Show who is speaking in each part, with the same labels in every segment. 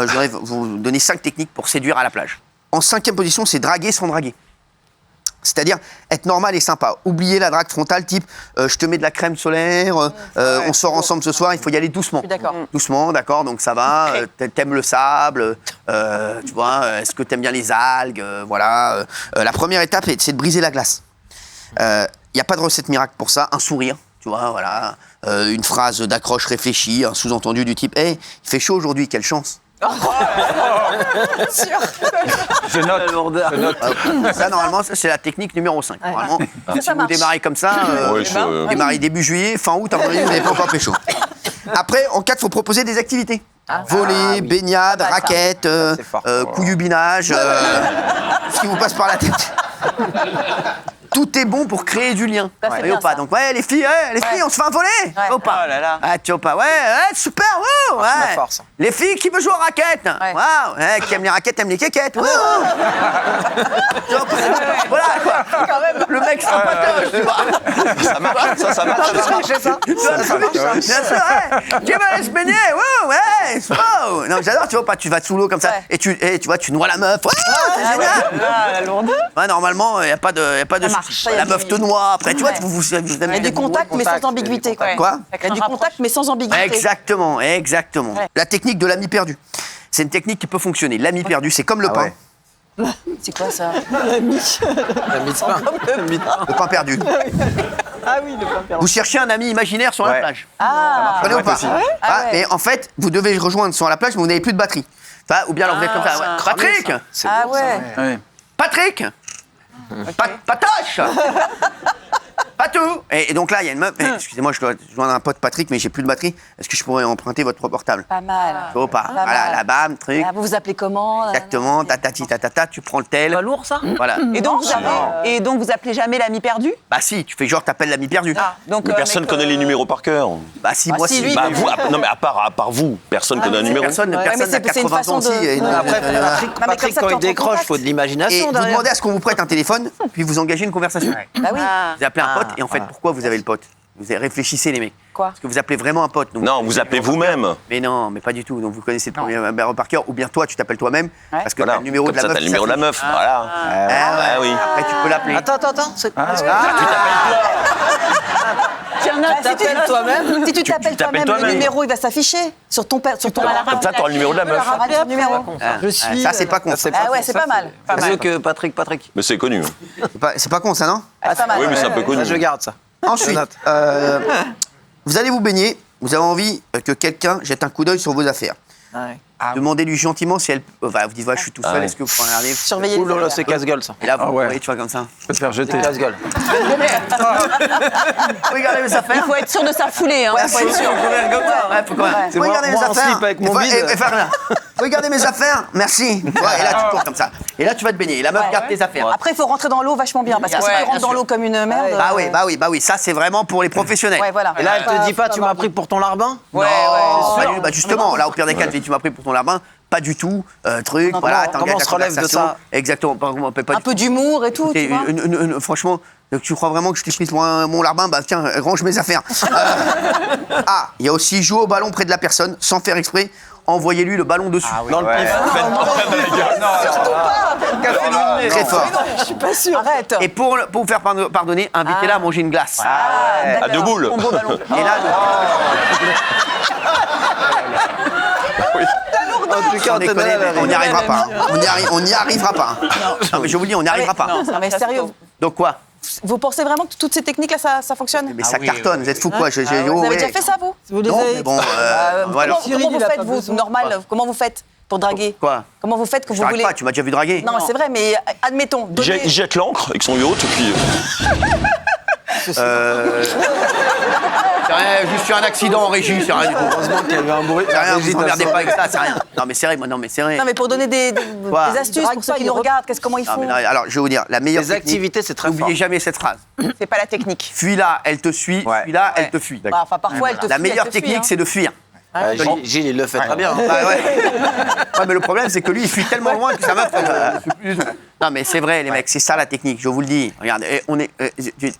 Speaker 1: je voudrais vous donner 5 techniques pour séduire à la plage. En 5e position, c'est draguer sans draguer. C'est-à-dire être normal et sympa. Oubliez la drague frontale type je te mets de la crème solaire, on sort ensemble ce soir, il faut y aller doucement.
Speaker 2: D'accord.
Speaker 1: Doucement, d'accord, donc ça va. T'aimes le sable, tu vois, est-ce que t'aimes bien les algues, voilà. La première étape, c'est de briser la glace. Il n'y a pas de recette miracle pour ça, un sourire, tu vois, voilà. Une phrase d'accroche réfléchie, un sous-entendu du type hey, il fait chaud aujourd'hui, quelle chance.
Speaker 3: Je note.
Speaker 1: Ça, normalement, ça, c'est la technique numéro 5. Normalement, si
Speaker 2: Ça
Speaker 1: vous
Speaker 2: marche.
Speaker 1: démarrez comme ça, démarrez début juillet, fin août, à mon avis, vous n'avez pas encore pécho. Après, en 4, il faut proposer des activités. Voler, baignade, raquettes, couillubinage, ce qui vous passe par la tête. Tout est bon pour créer du lien.
Speaker 2: Ça, c'est
Speaker 1: Oui
Speaker 2: bien,
Speaker 1: ou pas.
Speaker 2: ça.
Speaker 1: Donc, les filles, on se fait un voler.
Speaker 2: Ouais.
Speaker 1: Ou pas.
Speaker 3: Oh là là.
Speaker 1: Ah, tu vois pas. Super, ouais.
Speaker 3: force.
Speaker 1: Les filles qui veulent jouer aux raquettes. Waouh, qui aiment les raquettes, aiment les quéquettes. Tu vois pas. Voilà, quoi. Le mec sympatoche, tu vois.
Speaker 3: Ça marche, ça marche.
Speaker 1: Bien sûr, Qui va aller se baigner. Wow. Non, j'adore, tu vois pas. Tu vas sous l'eau comme ça.
Speaker 2: Ouais.
Speaker 1: Et tu vois, tu noies la meuf. C'est génial.
Speaker 3: La lourde.
Speaker 1: Ouais, normalement, il n'y a pas de
Speaker 2: marche,
Speaker 1: souci.
Speaker 2: ça y a
Speaker 1: La
Speaker 2: du-
Speaker 1: meuf te noie, après, tu vois,
Speaker 2: Ouais.
Speaker 1: vous
Speaker 2: Il y a du contact, mais sans ambiguïté.
Speaker 1: Quoi
Speaker 2: Il y a du contact, mais sans ambiguïté.
Speaker 1: Exactement.
Speaker 2: Ouais.
Speaker 1: La technique de l'ami perdu. C'est une technique qui peut fonctionner. L'ami perdu, c'est comme le pain.
Speaker 2: C'est quoi ça?
Speaker 1: Le pain perdu.
Speaker 4: Ah oui, le pain perdu.
Speaker 1: Vous cherchez un ami imaginaire sur la
Speaker 3: Ouais.
Speaker 1: plage.
Speaker 2: Ah,
Speaker 1: Vous comprenez ou pas
Speaker 3: possible.
Speaker 2: Ah ouais.
Speaker 1: Et en fait, vous devez le rejoindre sur la plage, mais vous n'avez plus de batterie. Enfin, ou bien alors vous êtes comme ça. Ouais. Patrick
Speaker 2: ah ouais.
Speaker 3: Ouais.
Speaker 1: Patrick Patoche Patou Et donc là, il y a une meuf. Excusez-moi, je dois joindre un pote Patrick, mais j'ai plus de batterie. Est-ce que je pourrais emprunter votre portable?
Speaker 2: Pas mal.
Speaker 1: Faut pas.
Speaker 2: Pas
Speaker 1: Voilà,
Speaker 2: mal.
Speaker 1: la bam, truc.
Speaker 2: Ah, vous vous appelez comment?
Speaker 1: Exactement, tatati tatata, tu prends le tel.
Speaker 4: Pas lourd ça?
Speaker 1: Voilà.
Speaker 5: Et donc, vous appelez jamais l'ami perdu?
Speaker 1: Bah si, tu fais genre t'appelles l'ami perdu.
Speaker 5: Donc,
Speaker 6: Mais personne connaît les numéros par cœur.
Speaker 1: Bah si, moi
Speaker 2: si,
Speaker 1: si.
Speaker 2: lui,
Speaker 6: Bah, vous, non, mais à part vous, personne connaît un numéro.
Speaker 1: Personne n'a
Speaker 2: mais c'est
Speaker 1: 80
Speaker 2: une façon
Speaker 1: ans
Speaker 2: de-
Speaker 1: aussi. Et-
Speaker 4: Après,
Speaker 2: mais
Speaker 4: Patrick,
Speaker 2: comme ça,
Speaker 4: quand
Speaker 2: t'es
Speaker 4: il
Speaker 2: en
Speaker 4: décroche,
Speaker 2: contact.
Speaker 4: il faut de
Speaker 1: Et
Speaker 4: l'imagination
Speaker 1: vous
Speaker 4: derrière.
Speaker 1: demandez à ce qu'on vous prête un téléphone, puis vous engagez une conversation.
Speaker 2: Bah oui.
Speaker 1: Vous appelez un pote, et en fait, pourquoi vous avez le pote? Vous réfléchissez les mecs.
Speaker 2: Quoi?
Speaker 1: Parce que vous appelez vraiment un pote. Donc
Speaker 6: Non, vous appelez vous-même.
Speaker 1: Mais non, mais pas du tout. Donc vous connaissez le premier numéro par cœur, ou bien toi tu t'appelles toi-même, parce que t'as
Speaker 6: Voilà.
Speaker 1: le numéro
Speaker 6: Comme
Speaker 1: de la
Speaker 6: ça,
Speaker 1: meuf.
Speaker 6: t'as le
Speaker 1: qui
Speaker 6: numéro de la
Speaker 1: s'affiche.
Speaker 6: meuf. Voilà.
Speaker 1: Ah
Speaker 6: oui.
Speaker 1: Après tu peux l'appeler.
Speaker 4: Attends.
Speaker 2: T'appelles
Speaker 4: toi-même.
Speaker 2: Si tu t'appelles
Speaker 6: t'appelles
Speaker 2: toi-même, le
Speaker 6: toi-même.
Speaker 2: numéro il va s'afficher sur ton
Speaker 6: Comme ça, t'auras le numéro de la meuf.
Speaker 2: ton numéro.
Speaker 4: Je suis.
Speaker 1: Ça c'est pas con.
Speaker 2: Ah ouais, c'est pas mal.
Speaker 4: Mieux que Patrick.
Speaker 6: Mais c'est connu.
Speaker 1: C'est pas con ça, non?
Speaker 2: Ah, c'est pas mal.
Speaker 6: Oui, mais c'est un peu connu.
Speaker 4: Ça, je garde ça.
Speaker 1: Ensuite,
Speaker 4: note.
Speaker 1: vous allez vous baigner, vous avez envie que quelqu'un jette un coup d'œil sur vos affaires. Demandez-lui gentiment si elle. Enfin, vous dites, je suis tout seul,
Speaker 6: Ah ouais.
Speaker 1: est-ce que vous pouvez regarder?
Speaker 2: Surveiller
Speaker 4: Ouh
Speaker 2: les
Speaker 4: là là,
Speaker 2: affaires.
Speaker 4: c'est casse-gueule ça.
Speaker 1: Et là, vous
Speaker 3: Ah ouais.
Speaker 1: voyez, tu vois comme ça.
Speaker 3: Peut te faire jeter.
Speaker 4: Casse-gueule.
Speaker 1: Regardez mes affaires.
Speaker 5: Il faut être sûr de sa foulée. Hein, faut être sûr.
Speaker 1: Ouais, faut quand même.
Speaker 4: C'est moi-
Speaker 1: Regardez mes
Speaker 4: moi en
Speaker 1: affaires.
Speaker 4: slip avec mon
Speaker 1: Et
Speaker 4: bide.
Speaker 1: faire là. Regardez mes affaires, merci. Ouais, et là, tu tournes comme ça. Et là, tu vas te baigner. Et la meuf garde tes affaires.
Speaker 2: Après, il faut rentrer dans l'eau vachement bien, parce que si
Speaker 5: Ouais,
Speaker 2: tu rentres
Speaker 5: bien
Speaker 2: dans
Speaker 5: sûr.
Speaker 2: l'eau comme une merde.
Speaker 1: Bah oui, ça c'est vraiment pour les professionnels.
Speaker 2: Ouais, voilà.
Speaker 4: Et là, elle te dit pas, tu m'as pris pour ton larbin?
Speaker 5: Ouais,
Speaker 1: Bah justement, là au pire des cas, tu m'as pris pour ton larbin. Pas du tout, truc,
Speaker 2: Non,
Speaker 1: voilà,
Speaker 4: comment
Speaker 1: t'engages
Speaker 4: on
Speaker 1: la
Speaker 4: se relève de
Speaker 1: conversation.
Speaker 4: ça?
Speaker 1: Exactement, pas
Speaker 2: Un peu d'humour et tout, tu vois.
Speaker 1: franchement, tu crois vraiment que je t'ai pris pour mon larbin? Bah tiens, range mes affaires. Il y a aussi jouer au ballon près de la personne, sans faire exprès, envoyez-lui le ballon dessus.
Speaker 4: Dans le pif.
Speaker 1: Très fort.
Speaker 2: Je suis pas sûre. Arrête.
Speaker 1: Et pour vous faire pardonner, invitez-la à manger une glace.
Speaker 6: À deux boules.
Speaker 5: Combo ballon.
Speaker 1: Et là,
Speaker 4: En tout cas,
Speaker 1: on déconne, on n'y arrivera pas. On n'y arrivera pas. Non, mais je vous le dis, on n'y arrivera pas.
Speaker 2: Non, mais sérieux,
Speaker 1: Donc quoi?
Speaker 2: vous pensez vraiment que toutes ces techniques-là, ça fonctionne?
Speaker 1: Mais ça cartonne, vous êtes fous quoi?
Speaker 2: Vous avez déjà fait ça, vous?
Speaker 1: Non, mais bon, voilà.
Speaker 2: Comment vous faites, vous, normal? Comment vous faites pour draguer?
Speaker 1: Quoi?
Speaker 2: Comment vous faites que
Speaker 1: Je
Speaker 2: vous
Speaker 1: t'arrête
Speaker 2: voulez?
Speaker 1: pas, tu m'as déjà vu draguer.
Speaker 2: Non, mais c'est vrai, mais admettons.
Speaker 6: Il jette l'encre avec son yacht et puis.
Speaker 1: C'est rien, juste eu un accident en régie, c'est rien du tout.
Speaker 4: Heureusement qu'il y avait un bruit.
Speaker 1: C'est rien, vous emmerdez pas avec ça, c'est rien. Non mais c'est vrai, non mais c'est vrai.
Speaker 2: Non, mais pour donner des
Speaker 1: Quoi?
Speaker 2: astuces pour ceux qui nous regardent, comment ils
Speaker 1: Non,
Speaker 2: font?
Speaker 1: mais non, alors je vais vous dire, la meilleure
Speaker 4: Les
Speaker 1: technique,
Speaker 4: activités, c'est très fort.
Speaker 1: n'oubliez jamais cette phrase.
Speaker 5: C'est pas la technique.
Speaker 1: Fuis là, elle te suit,
Speaker 3: Ouais.
Speaker 1: fuis là, elle te fuit.
Speaker 2: Bah, enfin, parfois, elle te
Speaker 1: La
Speaker 2: fuit,
Speaker 1: meilleure
Speaker 2: elle te fuit,
Speaker 1: technique,
Speaker 2: hein.
Speaker 1: c'est de fuir.
Speaker 4: Gilles, il le fait très bien.
Speaker 1: Bah ouais. Ouais, mais le problème, c'est que lui, il fuit tellement loin que sa meuf, Non, mais c'est vrai, les mecs, c'est ça la technique, je vous le dis. Regarde, on est.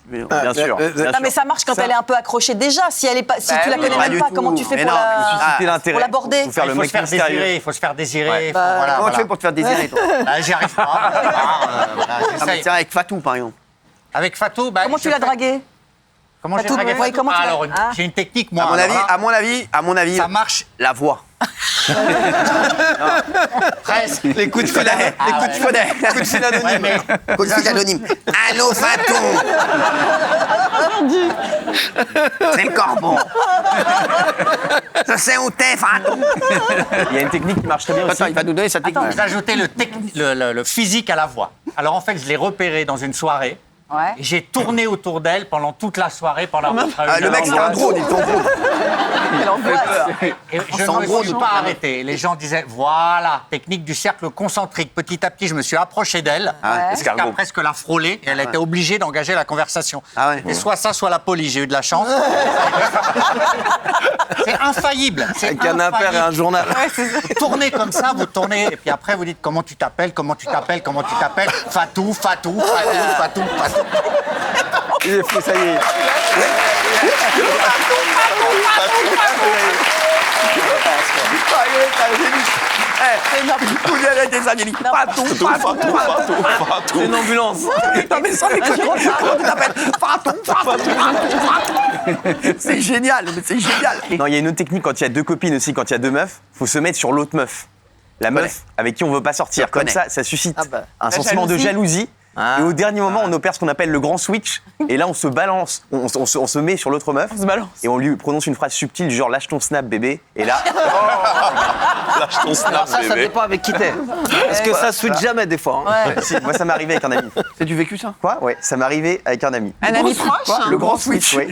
Speaker 6: Bien sûr.
Speaker 2: Non, mais ça marche quand elle est un peu accrochée déjà. Si tu la connais
Speaker 1: pas
Speaker 2: même
Speaker 1: du
Speaker 2: pas,
Speaker 1: tout.
Speaker 2: comment tu fais
Speaker 1: Mais
Speaker 2: pour
Speaker 1: non,
Speaker 2: pour l'aborder?
Speaker 3: Il faut se faire désirer, il faut se faire désirer. Voilà,
Speaker 1: Comment tu fais pour te faire désirer, toi
Speaker 3: J'y arrive pas. Voilà,
Speaker 1: Ah, mais
Speaker 3: j'essaye.
Speaker 1: tiens, avec Fatou, par exemple.
Speaker 3: Avec Fatou,
Speaker 2: Comment tu l'as dragué?
Speaker 3: Comment j'ai
Speaker 2: Fatou,
Speaker 3: dragué
Speaker 2: ouais, comment tu l'as-
Speaker 3: Alors,
Speaker 2: Ah.
Speaker 3: j'ai une technique, moi.
Speaker 1: À mon
Speaker 3: alors
Speaker 1: avis,
Speaker 3: là,
Speaker 1: à mon avis,
Speaker 3: ça marche
Speaker 1: la voix.
Speaker 3: presque.
Speaker 1: Les coups de fil, les coups de fil, coups de fil
Speaker 3: Ouais,
Speaker 1: anonymes.
Speaker 3: mais
Speaker 1: Coups de fil anonymes. Allô, Fatou. C'est le corbeau. Je sais où t'es, Fatou.
Speaker 7: Il y a une technique qui marche très bien aussi.
Speaker 1: Attends, il va nous donner sa technique.
Speaker 3: j'ai ajouté le physique à la voix. Alors, en fait, je l'ai repéré dans une soirée.
Speaker 2: Ouais.
Speaker 3: Et j'ai tourné autour d'elle pendant toute la soirée, pendant
Speaker 1: Ah, le mec, c'est un drone, il est en drone.
Speaker 2: Quelle angoisse.
Speaker 3: Et je
Speaker 1: en
Speaker 3: ne
Speaker 1: gros,
Speaker 3: me suis
Speaker 1: nous.
Speaker 3: pas arrêté. Les gens disaient, voilà, technique du cercle concentrique. Petit à petit, je me suis approché d'elle, jusqu'à
Speaker 6: escargot.
Speaker 3: presque la frôler, et elle était obligée d'engager la conversation.
Speaker 1: Ah ouais.
Speaker 3: Et soit ça, soit la police. J'ai eu de la chance. C'est infaillible. C'est
Speaker 4: Avec un impair et un journal.
Speaker 3: Vous tournez comme ça, vous tournez, et puis après, vous dites comment tu t'appelles, comment tu t'appelles, comment tu t'appelles. Fatou, Fatou, Fatou, Fatou, Fatou.
Speaker 7: Il est fou, ça y est.
Speaker 1: Vous arrêtez ça, Nelly. Fatou, Fatou, Fatou.
Speaker 4: C'est une ambulance.
Speaker 1: Non, mais ça, mais comment tu t'appelles Fatou, Fatou, Fatou. C'est génial, mais c'est génial.
Speaker 7: Non, il y a une autre technique quand il y a deux copines aussi, quand il y a deux meufs, faut se mettre sur l'autre meuf. La meuf avec qui on veut pas sortir.
Speaker 1: Je
Speaker 7: Comme
Speaker 1: connais.
Speaker 7: ça suscite un
Speaker 5: La
Speaker 7: sentiment de jalousie.
Speaker 4: Ah.
Speaker 7: Et au dernier moment, on opère ce qu'on appelle le grand switch. Et là, on se balance, on se met sur l'autre meuf.
Speaker 5: On se balance.
Speaker 7: Et on lui prononce une phrase subtile du genre lâche ton snap, bébé. Et là,
Speaker 6: Lâche ton snap,
Speaker 4: Alors ça
Speaker 6: bébé.
Speaker 4: dépend avec qui t'es. Parce que ça se fait jamais des fois. hein.
Speaker 7: si, moi, ça m'est arrivé avec un ami.
Speaker 1: C'est du vécu, ça?
Speaker 7: Quoi? Ouais, ça m'est arrivé avec un ami.
Speaker 5: Un ami proche?
Speaker 7: Le grand switch, oui.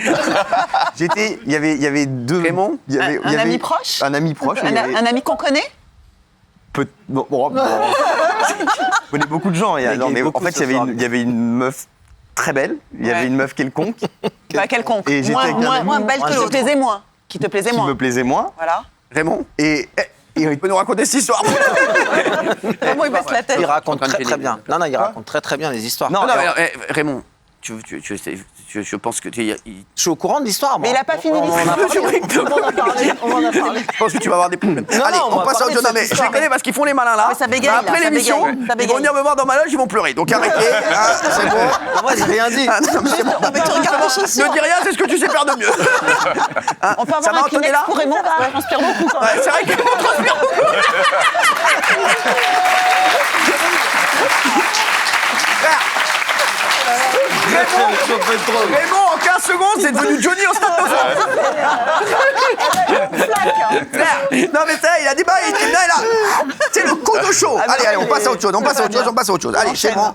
Speaker 7: Il y avait deux.
Speaker 1: Raymond
Speaker 7: il y avait- il y
Speaker 5: Un
Speaker 7: avait-
Speaker 5: ami proche?
Speaker 7: Un ami proche. il y avait-
Speaker 5: Un ami qu'on connaît?
Speaker 7: bon. Je connais beaucoup de gens. Non, mais en fait, il y avait une meuf très belle. Il y avait
Speaker 5: Ouais.
Speaker 7: une meuf quelconque
Speaker 5: Pas quelconque.
Speaker 7: Et j'étais avec un ami.
Speaker 2: Moins belle que
Speaker 5: Qui te
Speaker 2: l'autre.
Speaker 5: plaisait moins. Qui te plaisait
Speaker 7: qui
Speaker 5: moins.
Speaker 7: me plaisait moins.
Speaker 5: Voilà.
Speaker 1: Raymond,
Speaker 7: Et
Speaker 1: il peut nous raconter cette histoire?
Speaker 2: Comment il baisse la tête?
Speaker 4: Il raconte
Speaker 1: En train de
Speaker 4: très très
Speaker 1: péter.
Speaker 4: bien. Non, il raconte très bien les histoires.
Speaker 7: Non,
Speaker 1: Non,
Speaker 7: alors-
Speaker 1: mais, Raymond, je pense que
Speaker 4: Je suis au courant de l'histoire.
Speaker 5: Mais il a pas fini
Speaker 4: On en a
Speaker 5: l'histoire.
Speaker 4: parlé.
Speaker 5: On en a parlé.
Speaker 1: Je pense que tu vas avoir des problèmes. Allez,
Speaker 4: on
Speaker 1: on
Speaker 4: va
Speaker 1: passe à
Speaker 4: parler
Speaker 1: autre chose.
Speaker 4: de
Speaker 1: Non, mais
Speaker 4: cette
Speaker 1: je les connais parce qu'ils font les malins là.
Speaker 2: Mais ça bégaye,
Speaker 1: Après
Speaker 2: là, ça
Speaker 1: l'émission,
Speaker 2: bégaye, ça
Speaker 1: ils
Speaker 2: bégaye.
Speaker 1: vont venir me voir dans ma loge, ils vont pleurer. Donc arrêtez, hein, c'est bon.
Speaker 4: Moi, j'ai rien dit.
Speaker 1: Ah, non, mais c'est bon.
Speaker 2: Mais tu regardes vos chaussures.
Speaker 1: Ne dis rien, c'est ce que tu sais faire de mieux. Hein,
Speaker 5: On peut
Speaker 1: ça
Speaker 5: avoir
Speaker 1: va,
Speaker 5: un Kleenex
Speaker 1: Antonella?
Speaker 5: pour Raymond parce qu'il transpire beaucoup quand même.
Speaker 1: Ouais, c'est vrai que transpire beaucoup. Frère, Raymond, en 15 secondes, c'est devenu Johnny au stade de France. Frère, non mais ça, il a dit bah, il était là, il a. C'est le coup de chaud. Allez, on passe à autre chose, on passe à autre chose. Allez, c'est bon.